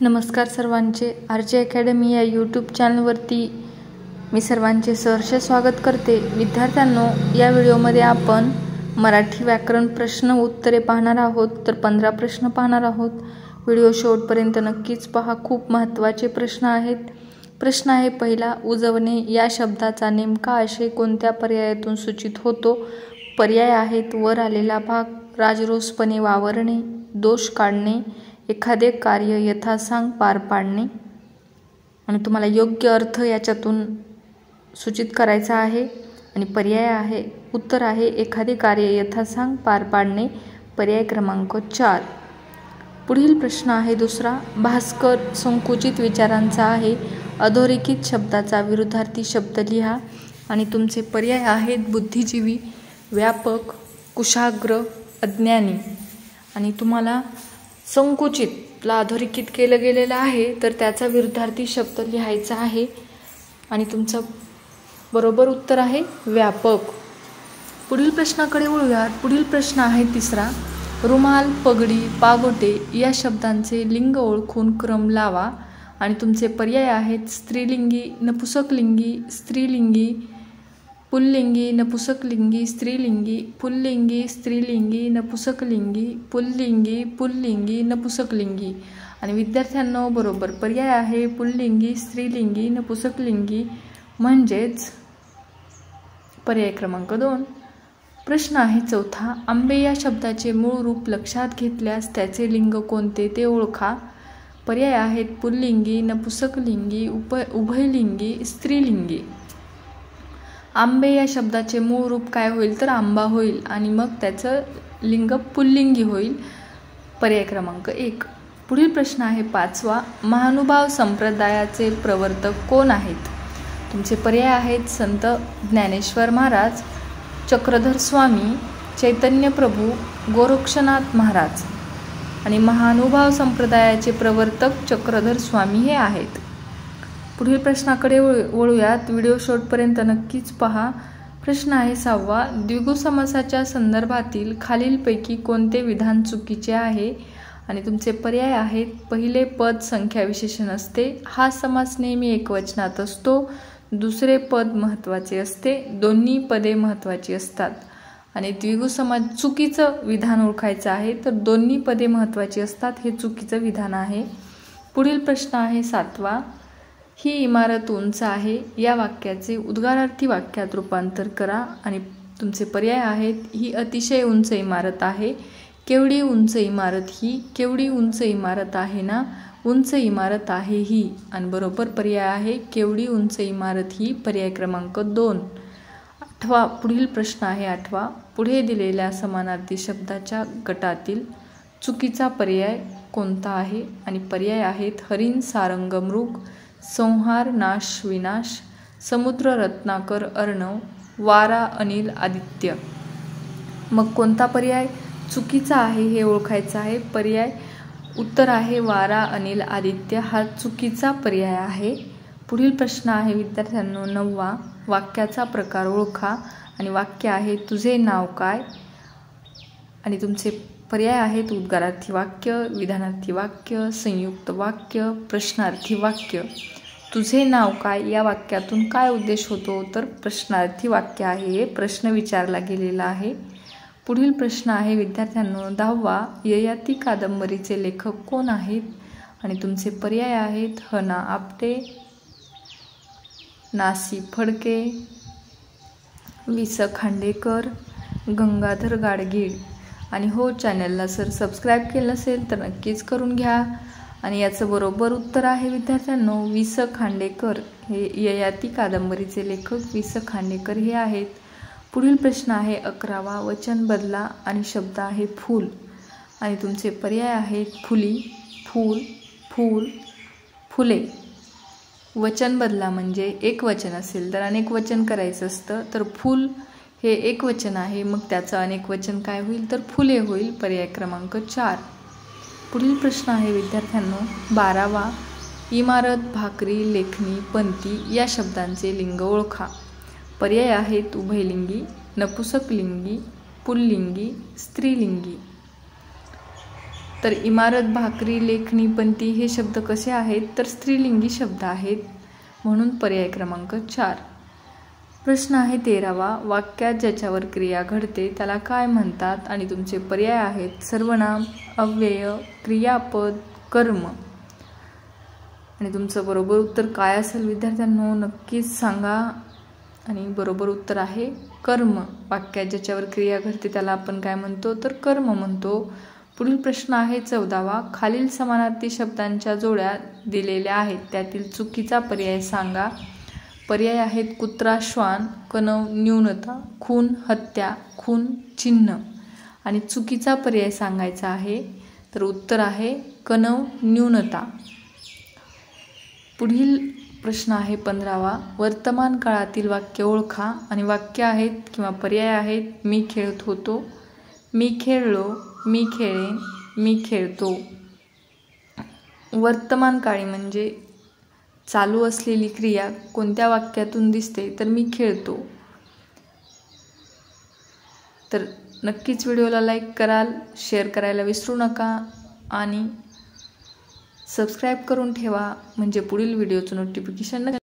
नमस्कार सर्वांचे, RJ academy या यूट्यूब चॅनलवरती मी सर्वांचे सहर्ष स्वागत करते। विद्यार्थ्यांनो, या व्हिडिओमध्ये आपण मराठी व्याकरण प्रश्न उत्तरे पाहणार आहोत। तर 15 प्रश्न पाहणार आहोत। व्हिडिओ शेवटपर्यंत नक्कीच पहा, खूप महत्त्वाचे प्रश्न आहेत। प्रश्न आहे पहिला, उजवणे या शब्दाचा नेमका आशय कोणत्या पर्यायातून सूचित होतो? पर्याय आहेत वर आलेला भाग, राजरोसपणे वावरणे, दोष काढणे, एखादे कार्य यथासांग पार पाडणे। आणि तुम्हाला योग्य अर्थ याच्यातून सूचित करायचा आहे। आणि पर्याय आहे, उत्तर आहे एखादे कार्य यथासांग पार पाडणे, पर्याय क्रमांक 4। पुढील प्रश्न आहे दुसरा, भास्कर संकुचित विचारांचा आहे। अधोरेखित शब्दाचा विरुद्धार्थी शब्द लिहा। आणि तुमचे पर्याय आहेत बुद्धिजीवी, व्यापक, कुशाग्र, अज्ञानी। आणि तुम्हाला संकुचितला अधोरेखित केलं गेलेलं आहे, तर त्याचा विरुद्धार्थी शब्द लिहायचा आहे। आणि तुमचं बरोबर उत्तर आहे व्यापक। पुढील प्रश्नाकडे वळूयात। पुढील प्रश्न आहे तिसरा, रुमाल, पगडी, पागोटे या शब्दांचे लिंग ओळखून क्रम लावा। आणि तुमचे पर्याय आहेत स्त्रीलिंगी, नपुसकलिंगी, स्त्रीलिंगी, पुल्लिंगी, नपुसकलिंगी, स्त्रीलिंगी, पुल्लिंगी, स्त्रीलिंगी, नपुसकलिंगी, पुल्लिंगी, पुल्लिंगी, नपुसकलिंगी। आणि विद्यार्थ्यांनो, बरोबर पर्याय आहे पुल्लिंगी, स्त्रीलिंगी, नपुसकलिंगी, म्हणजेच पर्याय क्रमांक 2। प्रश्न आहे चौथा, आंबे या शब्दाचे मूळ रूप लक्षात घेतल्यास त्याचे लिंग कोणते ते ओळखा। पर्याय आहेत पुल्लिंगी, नपुसकलिंगी, उभयलिंगी, स्त्रीलिंगी। आंबे या शब्दाचे मूळ रूप काय होईल, तर आंबा होईल, आणि मग त्याचं लिंग पुल्लिंगी होईल, पर्याय क्रमांक 1। पुढील प्रश्न आहे पाचवा, महानुभाव संप्रदायाचे प्रवर्तक कोण आहेत? तुमचे पर्याय आहेत संत ज्ञानेश्वर महाराज, चक्रधर स्वामी, चैतन्य प्रभू, गोरक्षनाथ महाराज। आणि महानुभाव संप्रदायाचे प्रवर्तक चक्रधर स्वामी हे आहेत। पुढील प्रश्नाकडे वळूयात। व्हिडिओ शेवटपर्यंत नक्कीच पहा। प्रश्न आहे 6वा, द्विगु समासाच्या संदर्भातील खालीलपैकी कोणते विधान चुकीचे आहे? आणि तुमचे पर्याय आहेत, पहिले पद संख्या विशेषण असते, हा समास नेहमी एकवचनात असतो, दुसरे पद महत्त्वाचे असते, दोन्ही पदे महत्त्वाची असतात। आणि द्विगु समास चुकीचं विधान ओळखायचं आहे, तर दोन्ही पदे महत्त्वाची असतात हे चुकीचं विधान आहे। पुढील प्रश्न आहे 7वा, ही इमारत उंच आहे या वाक्याचे उद्गारार्थी वाक्यात रूपांतर करा। आणि तुमचे पर्याय आहेत, ही अतिशय उंच इमारत आहे, केवढी उंच इमारत ही, केवढी उंच इमारत आहे ना, उंच इमारत आहे ही। आणि बरोबर पर्याय आहे केवढी उंच इमारत ही, पर्याय क्रमांक 2। पुढील प्रश्न आहे 8वा, पुढे दिलेल्या समानार्थी शब्दाच्या गटातील चुकीचा पर्याय कोणता आहे? आणि पर्याय आहेत हरिण, सारंग, मृग, संहार, नाश, विनाश, समुद्र, रत्नाकर, अर्णव, वारा, अनिल, आदित्य। मग कोणता पर्याय चुकीचा आहे हे ओळखायचं आहे। पर्याय उत्तर आहे वारा, अनिल, आदित्य हा चुकीचा पर्याय आहे। पुढील प्रश्न आहे विद्यार्थ्यांनो 9वा, वाक्याचा प्रकार ओळखा। आणि वाक्य आहे, तुझे नाव काय? आणि तुमचे पर्याय आहेत उद्गारार्थी वाक्य, विधानार्थी वाक्य, संयुक्त वाक्य, प्रश्नार्थी वाक्य। तुझे नाव काय या वाक्यातून काय उद्देश होतो, तर प्रश्नार्थी वाक्य आहे, हे प्रश्न विचारला गेलेला आहे। पुढील प्रश्न आहे विद्यार्थ्यांनो 10वा, ययाती कादंबरीचे लेखक कोण आहेत? आणि तुमचे पर्याय आहेत ह.ना. आपटे, ना.सी. फडके, वि.स. खांडेकर, गंगाधर गाडगीळ। आणि हो, चॅनलला सबस्क्राईब केलं नसेल तर नक्कीच करून घ्या। आणि याचं बरोबर उत्तर आहे विद्यार्थ्यांनो वि.स. खांडेकर, हे ययाती कादंबरीचे लेखक वि.स. खांडेकर हे आहेत। पुढील प्रश्न आहे 11वा, वचन बदला आणि शब्द आहे फूल। आणि तुमचे पर्याय आहेत फुली, फूल, फूल, फुले। वचन बदला म्हणजे एक वचन असेल तर अनेक वचन करायचं असतं, तर फूल हे एक वचन आहे, मग त्याचं अनेक वचन काय होईल, तर फुले होईल, पर्याय क्रमांक 4। पुढील प्रश्न आहे विद्यार्थ्यांनो 12वा, इमारत, भाकरी, लेखणी, पंथी या शब्दांचे लिंग ओळखा। पर्याय आहेत उभयलिंगी, नपुसकलिंगी, पुल्लिंगी, स्त्रीलिंगी। तर इमारत, भाकरी, लेखणी, पंती हे शब्द कसे आहेत तर स्त्रीलिंगी शब्द आहेत, म्हणून पर्याय क्रमांक 4. प्रश्न आहे 13वा. वाक्यात ज्याच्यावर क्रिया घडते त्याला काय म्हणतात आणि तुमचे पर्याय आहेत सर्वनाम, अव्यय, क्रियापद, कर्म. आणि तुमचं बरोबर उत्तर काय असेल विद्यार्थ्यांनो नक्कीच सांगा. आणि बरोबर उत्तर आहे कर्म. वाक्यात ज्याच्यावर क्रिया घडते त्याला आपण काय म्हणतो तर कर्म म्हणतो. पुढील प्रश्न आहे 14वा. खालील समानार्थी शब्दांच्या जोड्या दिलेल्या आहेत, त्यातील चुकीचा पर्याय सांगा. पर्याय आहेत कुत्रा, श्वान, कणव, न्यूनता, खून, हत्या, खून, चिन्ह. आणि चुकीचा पर्याय सांगायचा आहे तर उत्तर आहे कणव, न्यूनता. पुढील प्रश्न आहे 15वा. वर्तमान काळातील वाक्य ओळखा आणि वाक्य आहेत किंवा पर्याय आहेत मी खेळत होतो, मी खेळलो, मी खेळेन, मी खेळतो. वर्तमान काळी म्हणजे चालू असलेली क्रिया कोणत्या वाक्यातून दिसते तर मी खेळतो. तर नक्कीच व्हिडिओला लाईक कराल, शेअर करायला विसरू नका आणि सबस्क्राईब करून ठेवा म्हणजे पुढील व्हिडिओचं नोटिफिकेशन